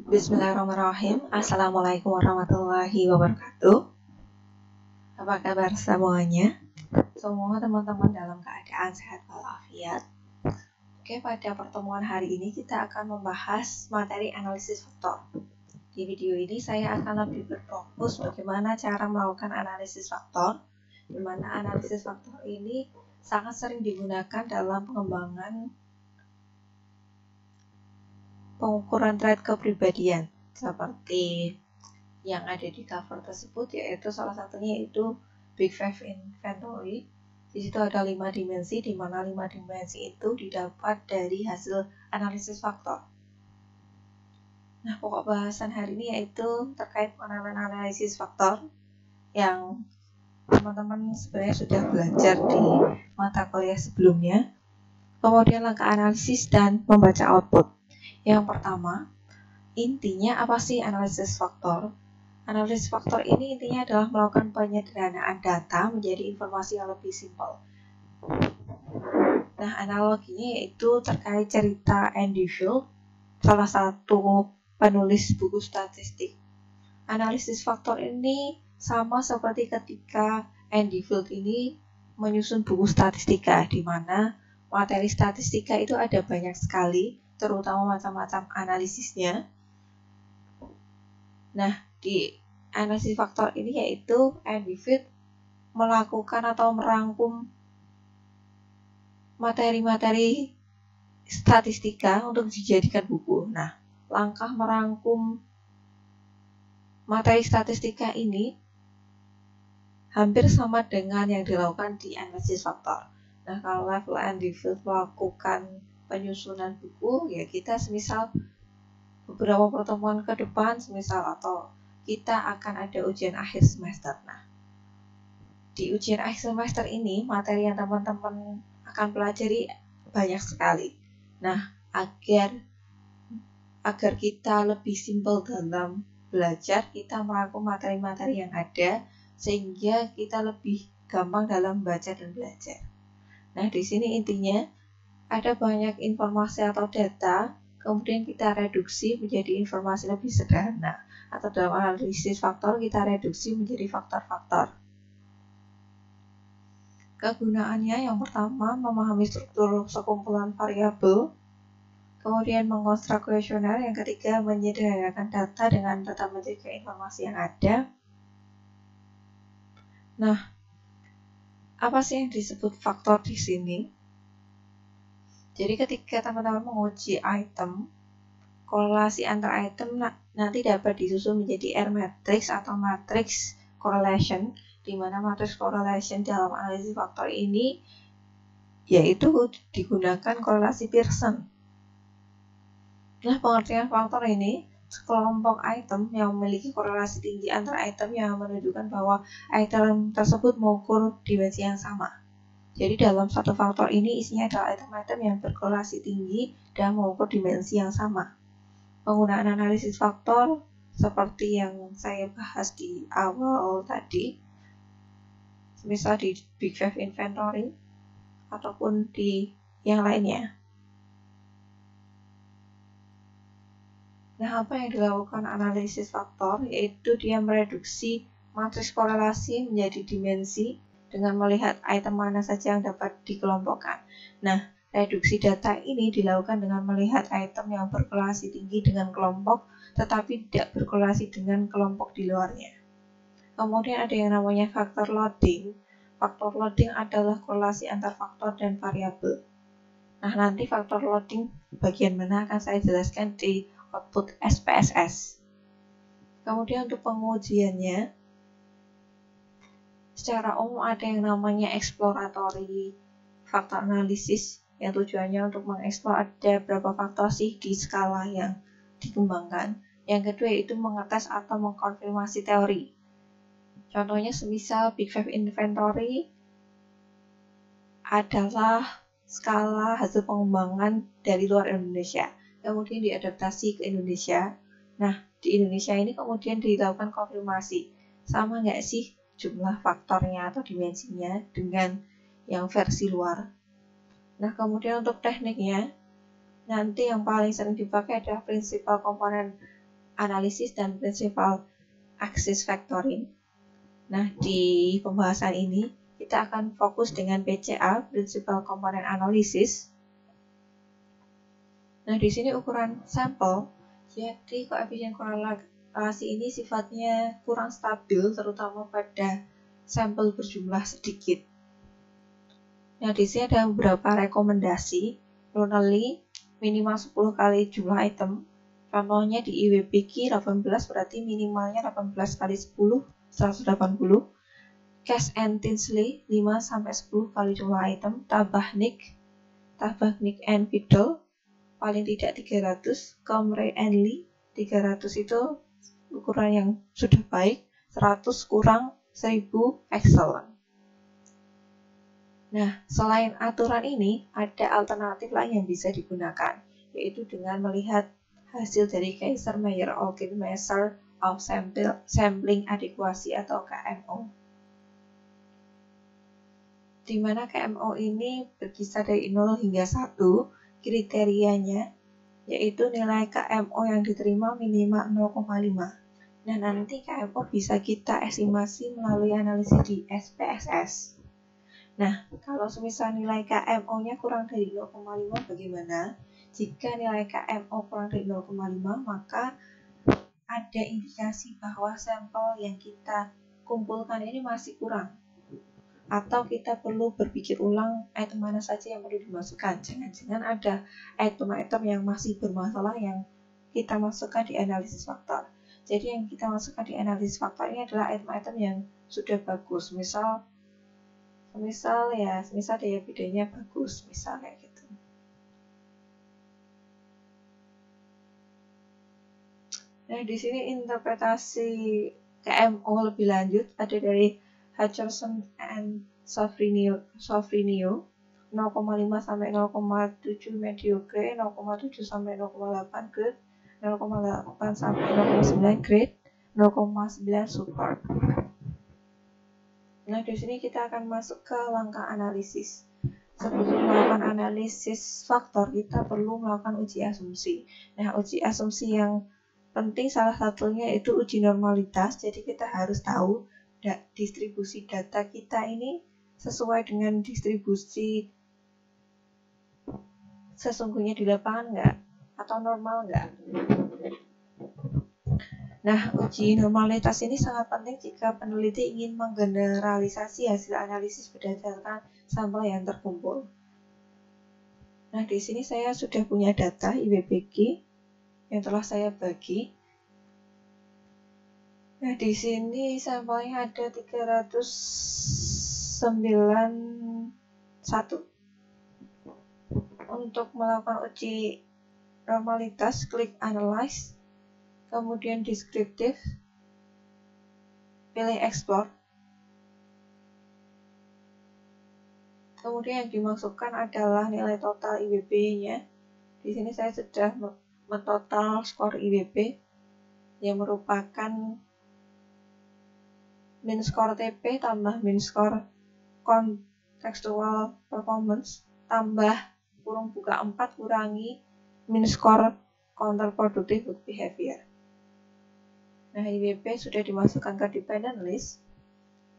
Bismillahirrahmanirrahim. Assalamualaikum warahmatullahi wabarakatuh. Apa kabar semuanya? Semua teman-teman dalam keadaan sehat walafiat. Oke, pada pertemuan hari ini kita akan membahas materi analisis faktor. Di video ini saya akan lebih berfokus bagaimana cara melakukan analisis faktor, di mana analisis faktor ini sangat sering digunakan dalam pengembangan pengukuran trait kepribadian seperti yang ada di cover tersebut, yaitu salah satunya yaitu Big Five Inventory. Di situ ada 5 dimensi, di mana 5 dimensi itu didapat dari hasil analisis faktor. Nah, pokok bahasan hari ini yaitu terkait pengenalan analisis faktor yang teman-teman sebenarnya sudah belajar di mata kuliah sebelumnya. Kemudian langkah analisis dan membaca output. Yang pertama, intinya apa sih analisis faktor? Analisis faktor ini intinya adalah melakukan penyederhanaan data menjadi informasi yang lebih simpel. Nah, analoginya yaitu terkait cerita Andy Field, salah satu penulis buku statistik. Analisis faktor ini sama seperti ketika Andy Field ini menyusun buku statistika, di mana materi statistika itu ada banyak sekali, terutama macam-macam analisisnya. Nah, di analisis faktor ini yaitu Andy Field melakukan atau merangkum materi-materi statistika untuk dijadikan buku. Nah, langkah merangkum materi statistika ini hampir sama dengan yang dilakukan di analisis faktor. Nah, kalau level Andy Field melakukan penyusunan buku, ya kita semisal beberapa pertemuan ke depan, semisal atau kita akan ada ujian akhir semester. Nah, di ujian akhir semester ini materi yang teman-teman akan pelajari banyak sekali. Nah, agar kita lebih simpel dalam belajar, kita merangkum materi-materi yang ada sehingga kita lebih gampang dalam membaca dan belajar. Nah, di sini intinya ada banyak informasi atau data, kemudian kita reduksi menjadi informasi lebih sederhana, atau dalam analisis faktor kita reduksi menjadi faktor-faktor. Kegunaannya yang pertama, memahami struktur sekumpulan variabel, kemudian mengkonstruk kuesioner, yang ketiga menyederhanakan data dengan tetap menjaga informasi yang ada. Nah, apa sih yang disebut faktor di sini? Jadi ketika teman-teman menguji item, korelasi antar item nanti dapat disusun menjadi R matrix atau matrix correlation, di mana matrix correlation dalam analisis faktor ini yaitu digunakan korelasi Pearson. Nah, pengertian faktor ini, sekelompok item yang memiliki korelasi tinggi antar item yang menunjukkan bahwa item tersebut mengukur dimensi yang sama. Jadi dalam satu faktor ini isinya adalah item-item yang berkorelasi tinggi dan mengukur dimensi yang sama. Penggunaan analisis faktor seperti yang saya bahas di awal tadi, misal di Big Five Inventory ataupun di yang lainnya. Nah, apa yang dilakukan analisis faktor yaitu dia mereduksi matriks korelasi menjadi dimensi dengan melihat item mana saja yang dapat dikelompokkan. Nah, reduksi data ini dilakukan dengan melihat item yang berkorelasi tinggi dengan kelompok, tetapi tidak berkorelasi dengan kelompok di luarnya. Kemudian ada yang namanya faktor loading. Faktor loading adalah korelasi antar faktor dan variabel. Nah, nanti faktor loading bagian mana akan saya jelaskan di output SPSS. Kemudian untuk pengujiannya, secara umum ada yang namanya exploratory faktor analisis, yang tujuannya untuk mengeksplor ada berapa faktor sih di skala yang dikembangkan. Yang kedua yaitu mengetes atau mengkonfirmasi teori. Contohnya semisal Big Five Inventory adalah skala hasil pengembangan dari luar Indonesia, kemudian diadaptasi ke Indonesia. Nah, di Indonesia ini kemudian dilakukan konfirmasi, sama nggak sih jumlah faktornya atau dimensinya dengan yang versi luar. Nah, kemudian untuk tekniknya, nanti yang paling sering dipakai adalah principal component analisis dan principal axis factoring. Nah, di pembahasan ini kita akan fokus dengan PCA, Principal Component Analysis. Nah, di sini ukuran sampel, jadi koefisien korelasi ini sifatnya kurang stabil, terutama pada sampel berjumlah sedikit. Nah, di sini ada beberapa rekomendasi. Normally, minimal 10 kali jumlah item. Contohnya di IWPQ 18 berarti minimalnya 18 kali 10, 180. Cash and Tinsley 5-10 kali jumlah item. Tabachnik and Fiddle paling tidak 300. Comrie and Lee 300 itu ukuran yang sudah baik. 100 kurang 1000 excellent. Nah, selain aturan ini, ada alternatif lain yang bisa digunakan, yaitu dengan melihat hasil dari Kaiser-Meyer-Olkin Measure of Sampling Adequacy atau KMO. Di mana KMO ini berkisar dari 0 hingga 1, kriterianya yaitu nilai KMO yang diterima minimal 0,5. Nah, nanti KMO bisa kita estimasi melalui analisis di SPSS. Nah, kalau semisal nilai KMO-nya kurang dari 0,5 bagaimana? Jika nilai KMO kurang dari 0,5, maka ada indikasi bahwa sampel yang kita kumpulkan ini masih kurang. Atau kita perlu berpikir ulang item mana saja yang perlu dimasukkan. Jangan-jangan ada item-item yang masih bermasalah yang kita masukkan di analisis faktor. Jadi yang kita masukkan di analisis faktor ini adalah item-item yang sudah bagus. Misal daya bidanya bagus, misal kayak gitu. Nah, di sini interpretasi KMO lebih lanjut ada dari Hutcherson and Sofrinio 0,5 sampai 0,7 mediocre, 0,7 sampai 0,8 grade, 0,8 sampai 0,9 grade, 0,9 super. Nah, di sini kita akan masuk ke langkah analisis. Sebelum melakukan analisis faktor, kita perlu melakukan uji asumsi. Nah, uji asumsi yang penting salah satunya itu uji normalitas. Jadi kita harus tahu distribusi data kita ini sesuai dengan distribusi sesungguhnya di lapangan nggak? Atau normal nggak? Nah, uji normalitas ini sangat penting jika peneliti ingin menggeneralisasi hasil analisis berdasarkan sampel yang terkumpul. Nah, di sini saya sudah punya data IWPQ yang telah saya bagi. Nah, di sini sampelnya ada 391. Untuk melakukan uji normalitas, klik Analyze. Kemudian deskriptif, pilih explore. Kemudian yang dimasukkan adalah nilai total IWP-nya. Di sini saya sudah mentotal skor IWP yang merupakan min skor TP tambah min skor contextual performance tambah kurung buka 4 kurangi min skor counterproductive behavior. Nah, IWP sudah dimasukkan ke dependent list.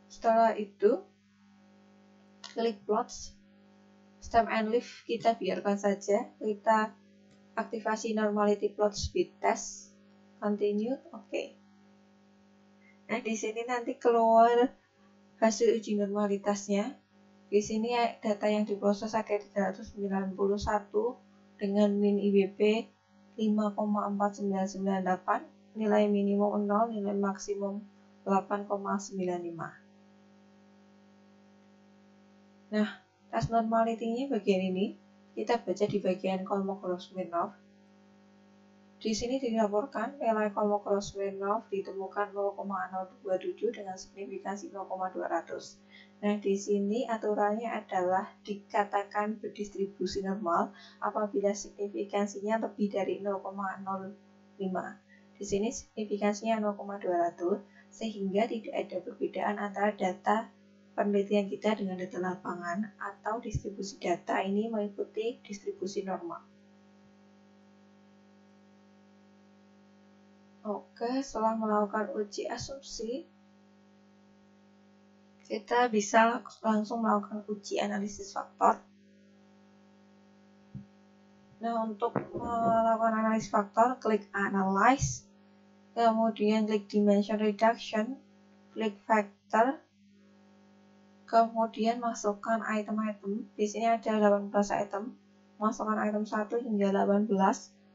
Setelah itu, klik plots. Stem and leaf kita biarkan saja. Kita aktivasi normality plot speed test. Continue, oke. Nah, di sini nanti keluar hasil uji normalitasnya. Di sini data yang diproses ada 391 dengan min IWP 5,4998. Nilai minimum 0, nilai maksimum 8,95. Nah, tes normality-nya bagian ini, kita baca di bagian Kolmogorov-Smirnov. Di sini dilaporkan nilai Kolmogorov-Smirnov ditemukan 0,027 dengan signifikansi 0,200. Nah, di sini aturannya adalah dikatakan berdistribusi normal apabila signifikansinya lebih dari 0,05. Di sini signifikansinya 0,200 sehingga tidak ada perbedaan antara data penelitian kita dengan data lapangan atau distribusi data ini mengikuti distribusi normal. Oke, setelah melakukan uji asumsi, kita bisa langsung melakukan uji analisis faktor. Nah, untuk melakukan analisis faktor, klik Analyze, kemudian klik Dimension Reduction, klik Factor, kemudian masukkan item-item. Di sini ada 18 item. Masukkan item 1 hingga 18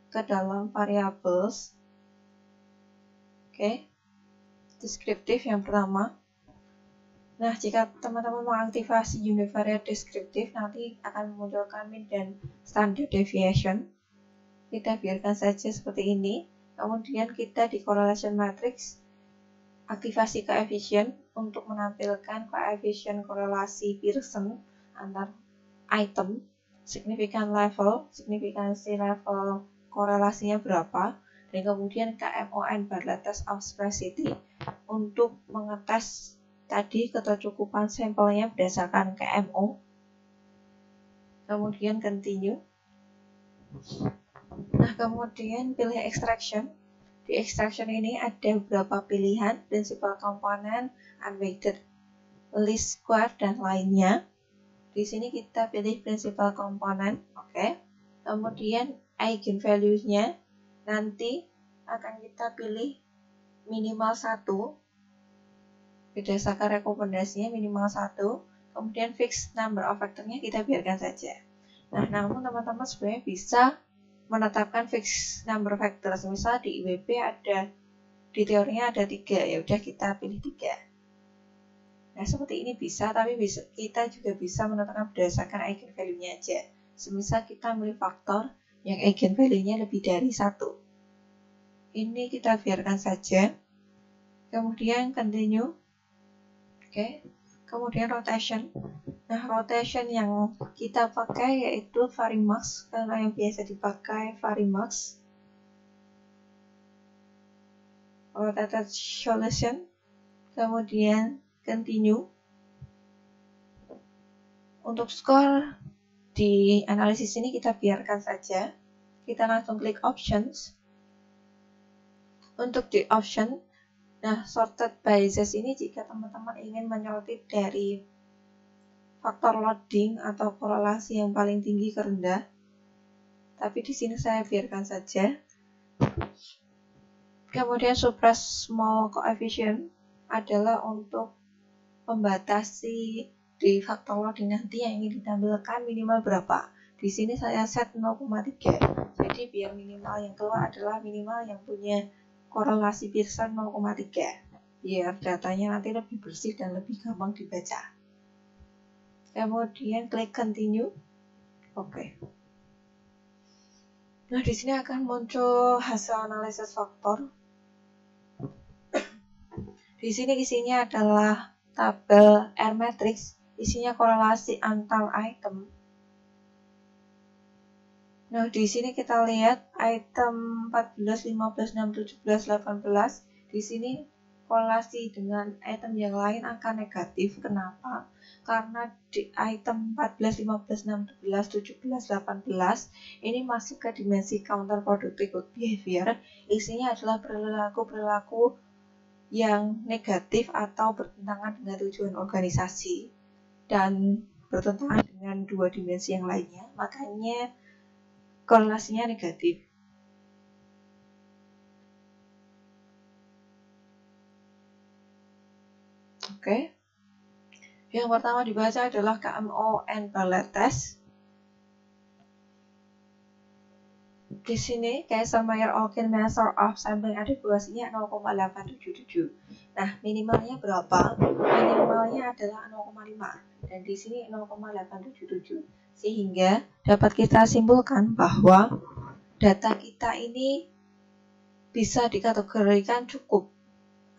ke dalam variables. Oke. Deskriptif yang pertama. Nah, jika teman-teman mengaktifasi univariate deskriptif, nanti akan memunculkan mean dan standard deviation. Kita biarkan saja seperti ini. Kemudian kita di correlation matrix, aktifasi koefisien untuk menampilkan koefisien korelasi Pearson antar item, signifikan level, signifikansi level korelasinya berapa, dan kemudian KMON Bartlett Test of Sparsity untuk mengetes tadi ketercukupan sampelnya berdasarkan KMO. Kemudian continue. Nah, kemudian pilih extraction. Di extraction ini ada beberapa pilihan, principal component, unweighted, least square, dan lainnya. Di sini kita pilih principal component, oke. Kemudian eigenvalue-nya nanti akan kita pilih minimal 1. Berdasarkan rekomendasinya minimal 1, kemudian fixed number of factor-nya kita biarkan saja. Nah, namun teman-teman sebenarnya bisa menetapkan fixed number factor. Misal di IWP ada, di teorinya ada 3, ya udah kita pilih 3. Nah, seperti ini bisa, tapi kita juga bisa menetapkan berdasarkan eigenvalue-nya aja. Semisal kita milih faktor yang eigenvalue-nya lebih dari 1. Ini kita biarkan saja. Kemudian continue. Oke, kemudian rotation. Nah, rotation yang kita pakai yaitu Varimax, karena yang biasa dipakai Varimax. Rotated solution. Kemudian continue. Untuk skor di analisis ini kita biarkan saja. Kita langsung klik options. Untuk di option, nah, sorted by Z ini jika teman-teman ingin menyortir dari faktor loading atau korelasi yang paling tinggi ke rendah. Tapi di sini saya biarkan saja. Kemudian suppress small coefficient adalah untuk membatasi di faktor loading nanti yang ingin ditampilkan minimal berapa. Di sini saya set 0,3. Jadi biar minimal yang keluar adalah minimal yang punya korelasi Pearson 0,3, biar datanya nanti lebih bersih dan lebih gampang dibaca. Kemudian klik continue. Oke. Nah, di sini akan muncul hasil analisis faktor. Di sini isinya adalah tabel R matrix, isinya korelasi antar item. Nah, di sini kita lihat item 14, 15, 16, 17, 18. Di sini korelasi dengan item yang lain akan negatif. Kenapa? Karena di item 14, 15, 16, 17, 18 ini masih ke dimensi counterproductive behavior. Isinya adalah perilaku-perilaku yang negatif atau bertentangan dengan tujuan organisasi dan bertentangan dengan dua dimensi yang lainnya. Makanya korelasinya negatif. Oke. Yang pertama dibaca adalah KMON Bartlett Test. Di sini Kaiser-Meyer-Okin measure of sampling adequacy-nya 0,877. Nah, minimalnya berapa? Minimalnya adalah 0,5 dan di sini 0,877. Sehingga dapat kita simpulkan bahwa data kita ini bisa dikategorikan cukup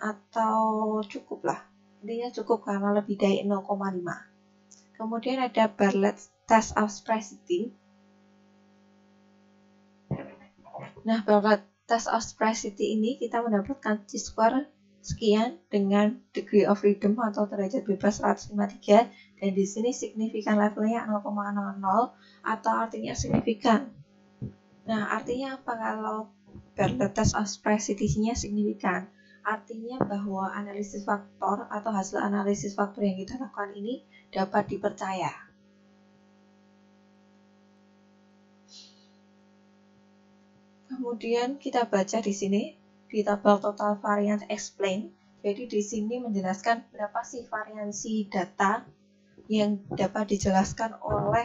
atau cukup lah. Intinya cukup karena lebih dari 0,5. Kemudian ada Bartlett Test of Sparsity. Nah, Bartlett Test of Sparsity ini kita mendapatkan chi-square sekian dengan degree of freedom atau derajat bebas 153, dan di sini signifikan levelnya 0,00 atau artinya signifikan. Nah, artinya apa? Kalau berletas expressivity-nya signifikan. Artinya bahwa analisis faktor atau hasil analisis faktor yang kita lakukan ini dapat dipercaya. Kemudian kita baca di sini di tabel total variance explain. Jadi di sini menjelaskan berapa sih variansi data yang dapat dijelaskan oleh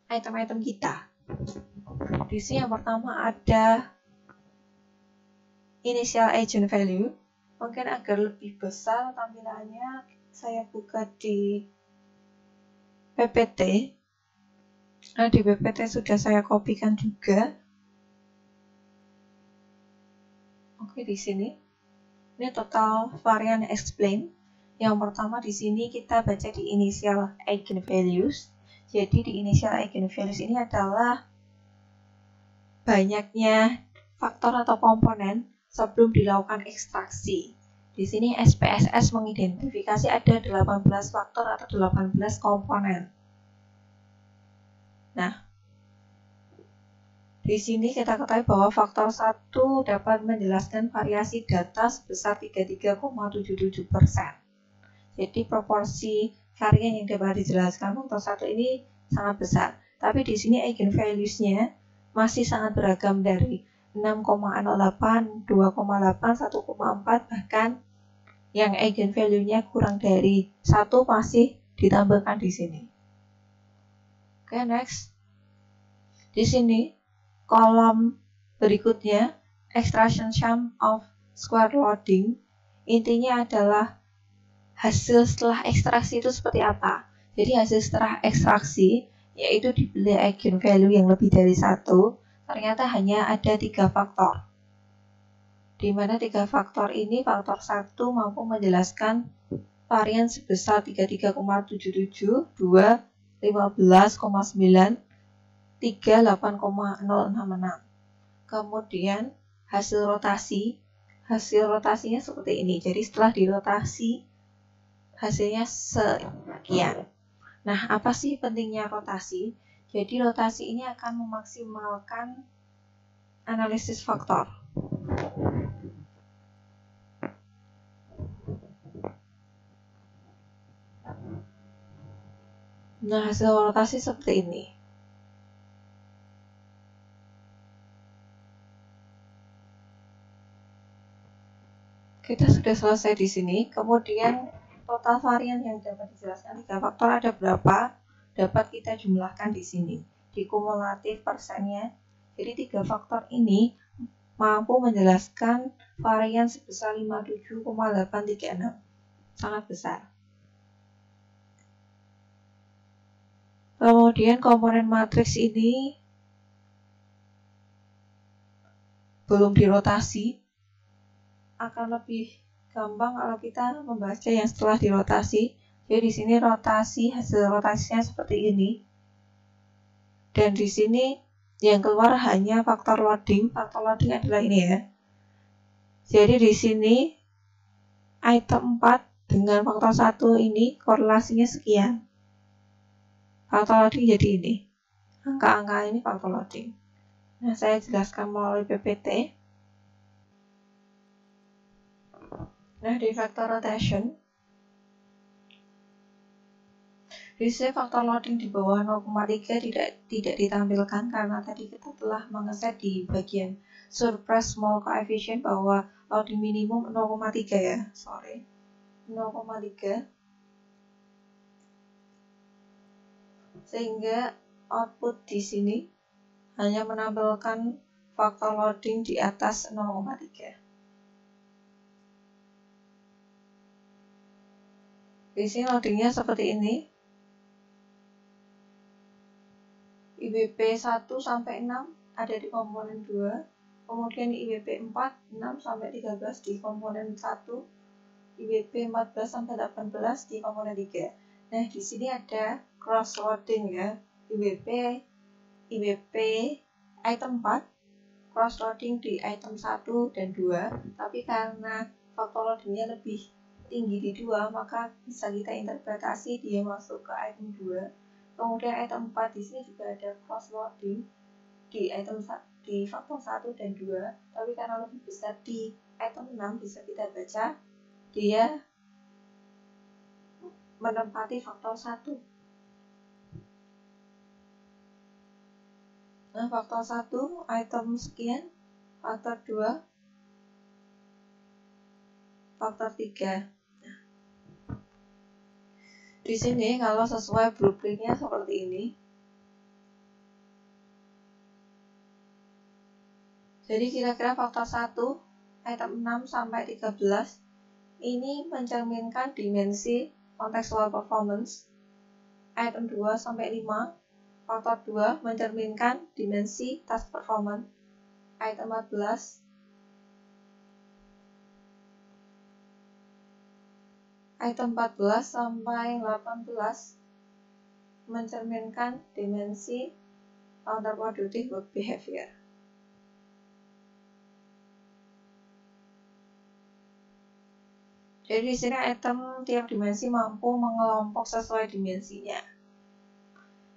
item-item kita. Di sini yang pertama ada initial agent value. Mungkin agar lebih besar tampilannya, saya buka di PPT. Nah, di PPT sudah saya kopikan juga. Oke, di sini. Ini total variance explain. Yang pertama di sini kita baca di initial eigenvalues. Jadi di initial eigenvalues ini adalah banyaknya faktor atau komponen sebelum dilakukan ekstraksi. Di sini SPSS mengidentifikasi ada 18 faktor atau 18 komponen. Nah, di sini kita ketahui bahwa faktor 1 dapat menjelaskan variasi data sebesar 33,77%. Jadi proporsi varian yang dapat dijelaskan faktor 1 ini sangat besar. Tapi di sini eigenvalues-nya masih sangat beragam dari 6,08, 2,8, 1,4, bahkan yang eigenvalue-nya kurang dari 1 masih ditambahkan di sini. Oke, next. Di sini kolom berikutnya extraction sum of square loading, intinya adalah hasil setelah ekstraksi itu seperti apa. Jadi hasil setelah ekstraksi yaitu dibeli eigenvalue yang lebih dari 1, ternyata hanya ada 3 faktor. Di mana 3 faktor ini, faktor 1 mampu menjelaskan varian sebesar 33,77, 2, 15,9, 3, 8,066. Kemudian hasil rotasinya seperti ini. Jadi setelah dirotasi hasilnya sekian. Nah, apa sih pentingnya rotasi? Jadi rotasi ini akan memaksimalkan analisis faktor. Nah, hasil rotasi seperti ini. Kita sudah selesai di sini. Kemudian total varian yang dapat dijelaskan 3 faktor ada berapa? Dapat kita jumlahkan di sini. Di kumulatif persennya. Jadi 3 faktor ini mampu menjelaskan varian sebesar 57,836. Sangat besar. Kemudian komponen matriks ini belum dirotasi. Akan lebih gampang kalau kita membaca yang setelah dirotasi. Jadi di sini rotasi, hasil rotasinya seperti ini. Dan di sini yang keluar hanya faktor loading. Faktor loading adalah ini ya. Jadi di sini item 4 dengan faktor 1 ini korelasinya sekian. Faktor loading jadi ini. Angka-angka ini faktor loading. Nah, saya jelaskan melalui PPT. Nah, di faktor rotation, di sini faktor loading di bawah 0,3 tidak ditampilkan karena tadi kita telah mengeset di bagian surplus small coefficient bahwa loading minimum 0,3 ya, 0,3. Sehingga output di sini hanya menampilkan faktor loading di atas 0,3. Di sini loadingnya seperti ini. IBP 1 sampai 6 ada di komponen 2. Kemudian IBP 4, 6 sampai 13 di komponen 1. IBP 14 sampai 18 di komponen 3. Nah, di sini ada cross loading ya. IBP item 4 cross loading di item 1 dan 2, tapi karena faktor loadingnya lebih tinggi di 2, maka bisa kita interpretasi dia masuk ke item 2. Kemudian item 4 di sini juga ada cross loading di item di faktor 1 dan 2, tapi karena lebih besar di item 6 bisa kita baca dia menempati faktor 1. Nah, faktor 1 item sekian, faktor 2 faktor 3. Nah, di sini kalau sesuai blueprintnya seperti ini. Jadi kira-kira faktor 1 item 6 sampai 13 ini mencerminkan dimensi contextual performance. Item 2 sampai 5 faktor 2 mencerminkan dimensi task performance. Item 14 sampai 18 mencerminkan dimensi counterproductive work behavior. Jadi di sini item tiap dimensi mampu mengelompok sesuai dimensinya.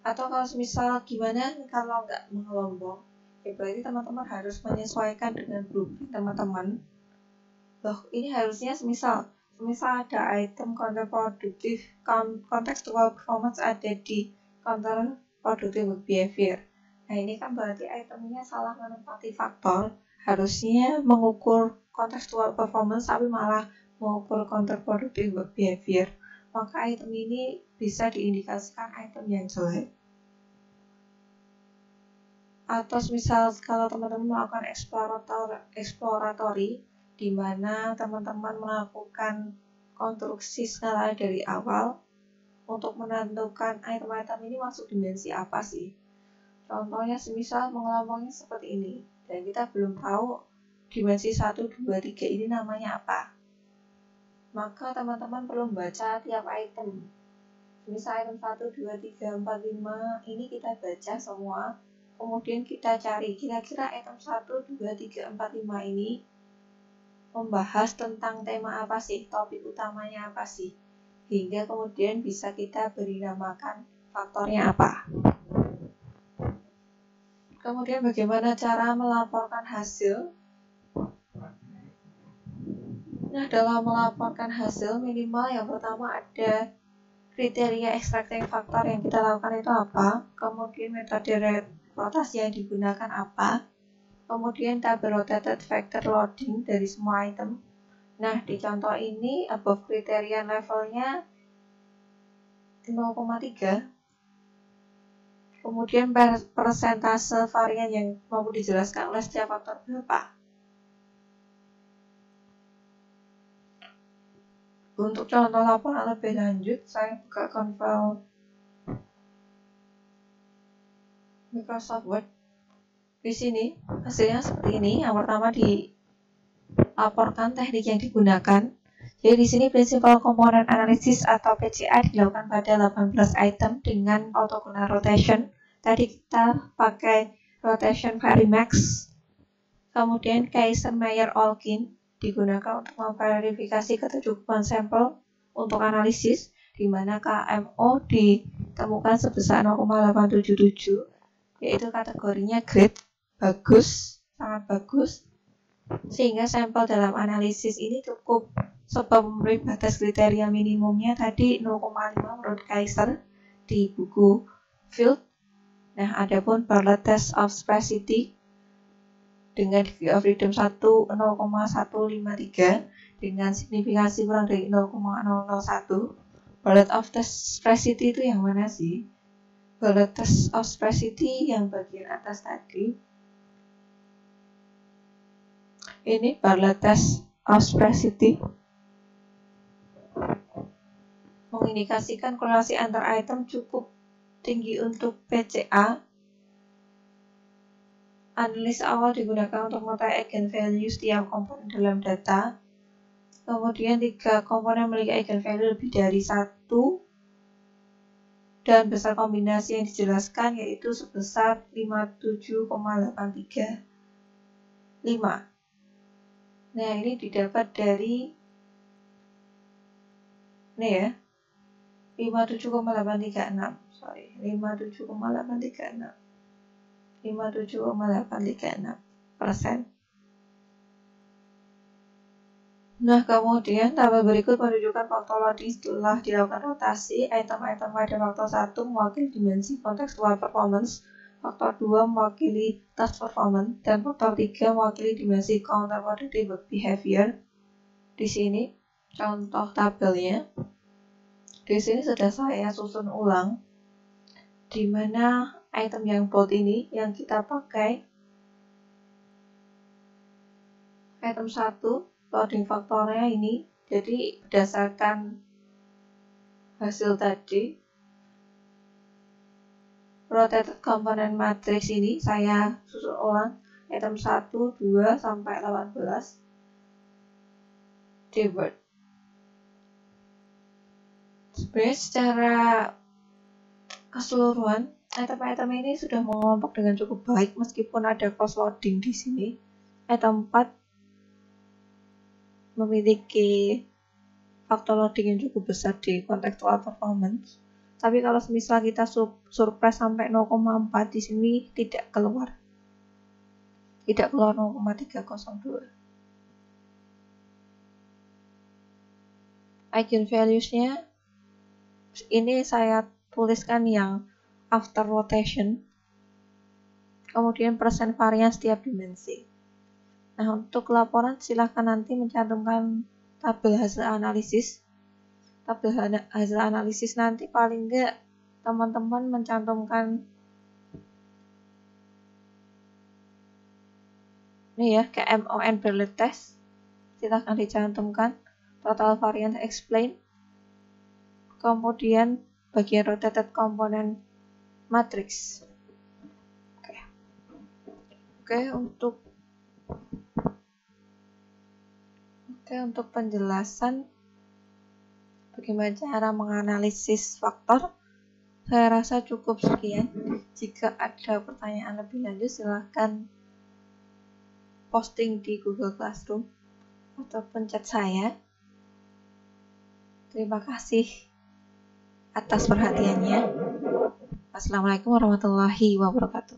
Atau kalau misal gimana kalau nggak mengelompok, ya berarti teman-teman harus menyesuaikan dengan blueprint teman-teman. Loh, ini harusnya semisal ada item counterproductive contextual performance ada di counterproductive work behavior. Nah, ini kan berarti itemnya salah menempati faktor. Harusnya mengukur contextual performance tapi malah mengukur counterproductive work behavior. Maka item ini bisa diindikasikan item yang jelek. Atau misal kalau teman-teman melakukan exploratory di mana teman-teman melakukan konstruksi skala dari awal untuk menentukan item-item ini masuk dimensi apa sih. Contohnya semisal mengelompoknya seperti ini dan kita belum tahu dimensi 1, 2, 3 ini namanya apa. Maka teman-teman perlu membaca tiap item. Misal item 1, 2, 3, 4, 5 ini kita baca semua. Kemudian kita cari kira-kira item 1, 2, 3, 4, 5 ini membahas tentang tema apa sih, topik utamanya apa sih. Hingga kemudian bisa kita beri namakan faktornya apa. Kemudian bagaimana cara melaporkan hasil? Nah, dalam melaporkan hasil minimal yang pertama ada kriteria extracting faktor yang kita lakukan itu apa, kemudian metode rotasi yang digunakan apa, kemudian tabel rotated factor loading dari semua item. Nah, di contoh ini above kriteria levelnya 0,3. Kemudian persentase varian yang mampu dijelaskan oleh setiap faktor berapa. Untuk contoh laporan lebih lanjut, saya buka konvel Microsoft Word. Di sini hasilnya seperti ini. Yang pertama dilaporkan teknik yang digunakan. Jadi di sini Principal Component Analysis atau PCA dilakukan pada 18 item dengan orthogonal rotation. Tadi kita pakai rotation Varimax. Kemudian Kaiser-Meyer-Olkin digunakan untuk memverifikasi ketercukupan sampel untuk analisis, di mana KMO ditemukan sebesar 0,877, yaitu kategorinya grade, bagus, sangat bagus, sehingga sampel dalam analisis ini cukup sebab memenuhi batas kriteria minimumnya tadi 0,5 menurut Kaiser di buku Field. Nah, adapun Bartlett Test of Sparsity dengan degree of freedom 0,153 dengan signifikansi kurang dari 0,001. Bartlett of Test Sparsity itu yang mana sih? Bartlett Test of Sparsity yang bagian atas tadi. Ini Bartlett Test of Sparsity mengindikasikan korelasi antar item cukup tinggi untuk PCA. Analis awal digunakan untuk mengetahui eigenvalue setiap komponen dalam data. Kemudian 3 komponen memiliki eigenvalue lebih dari 1 dan besar kombinasi yang dijelaskan yaitu sebesar 57,835. Nah, ini didapat dari ini ya, 57,836. 57,836%. Nah, kemudian tabel berikut menunjukkan faktor loading setelah dilakukan rotasi. Item-item pada faktor 1 mewakili dimensi kontekstual performance, faktor 2 mewakili task performance, dan faktor 3 mewakili dimensi counterproductive behavior. Di sini contoh tabelnya. Di sini sudah saya susun ulang, di mana item yang bold ini yang kita pakai item 1 loading faktornya ini. Jadi berdasarkan hasil tadi, rotated component matrix ini saya susun ulang item 1, 2 sampai 18 dword. Sebenarnya secara keseluruhan item-item ini sudah mengelompok dengan cukup baik meskipun ada cross loading di sini. Item 4 memiliki faktor loading yang cukup besar di contextual performance. Tapi kalau misal kita surprise sampai 0,4 di sini tidak keluar 0,302. Eigenvalues-nya ini saya tuliskan yang after rotation, kemudian persen varian setiap dimensi. Nah, untuk laporan silahkan nanti mencantumkan tabel hasil analisis. Tabel hasil analisis nanti paling enggak teman-teman mencantumkan ini ya, KMON Berlet test. Silahkan dicantumkan total variance explain, kemudian bagian rotated component matrix. Oke, untuk penjelasan bagaimana cara menganalisis faktor, saya rasa cukup sekian. Jika ada pertanyaan lebih lanjut, silahkan posting di Google Classroom ataupun chat saya. Terima kasih atas perhatiannya. Assalamualaikum warahmatullahi wabarakatuh.